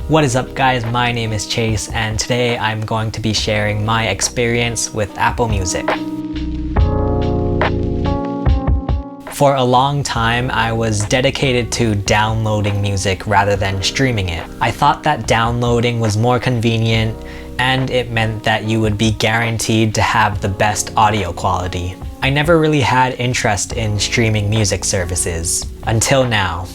What is up guys, my name is Chase and today I'm going to be sharing my experience with Apple Music. For a long time, I was dedicated to downloading music rather than streaming it. I thought that downloading was more convenient and it meant that you would be guaranteed to have the best audio quality. I never really had interest in streaming music services until now.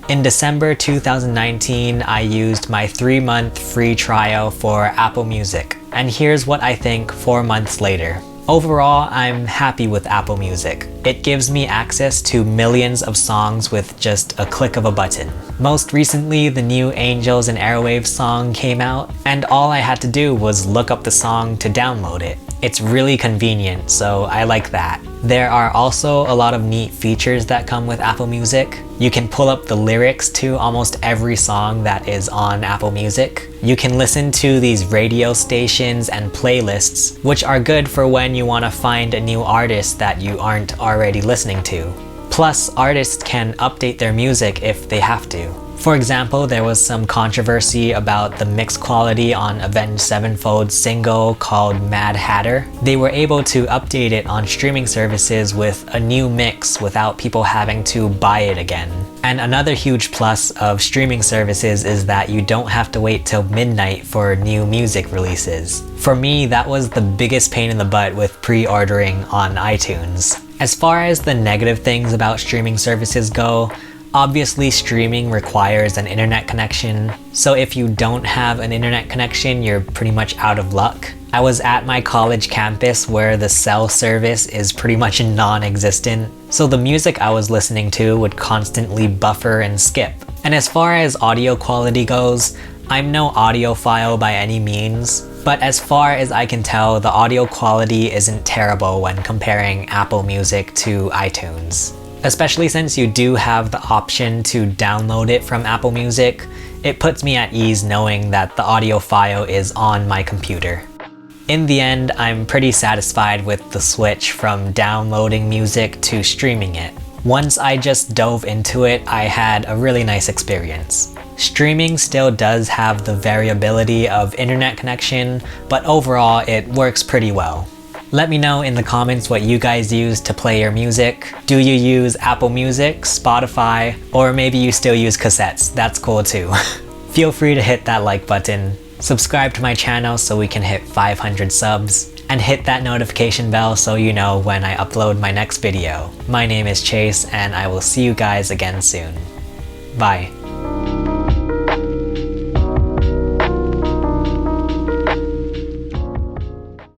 In December 2019, I used my 3-month free trial for Apple Music, and here's what I think 4 months later. Overall, I'm happy with Apple Music. It gives me access to millions of songs with just a click of a button. Most recently, the new Angels and Airwaves song came out, and all I had to do was look up the song to download it. It's really convenient, so I like that. There are also a lot of neat features that come with Apple Music. You can pull up the lyrics to almost every song that is on Apple Music. You can listen to these radio stations and playlists, which are good for when you want to find a new artist that you aren't already listening to. Plus, artists can update their music if they have to. For example, there was some controversy about the mix quality on Avenged Sevenfold's single called Mad Hatter. They were able to update it on streaming services with a new mix without people having to buy it again. And another huge plus of streaming services is that you don't have to wait till midnight for new music releases. For me, that was the biggest pain in the butt with pre-ordering on iTunes. As far as the negative things about streaming services go, obviously, streaming requires an internet connection, so if you don't have an internet connection, you're pretty much out of luck. I was at my college campus where the cell service is pretty much non-existent, so the music I was listening to would constantly buffer and skip. And as far as audio quality goes, I'm no audiophile by any means, but as far as I can tell, the audio quality isn't terrible when comparing Apple Music to iTunes. Especially since you do have the option to download it from Apple Music, it puts me at ease knowing that the audio file is on my computer. In the end, I'm pretty satisfied with the switch from downloading music to streaming it. Once I just dove into it, I had a really nice experience. Streaming still does have the variability of internet connection, but overall it works pretty well. Let me know in the comments what you guys use to play your music. Do you use Apple Music, Spotify, or maybe you still use cassettes? That's cool too. Feel free to hit that like button, subscribe to my channel so we can hit 500 subs, and hit that notification bell so you know when I upload my next video. My name is Chase and I will see you guys again soon. Bye.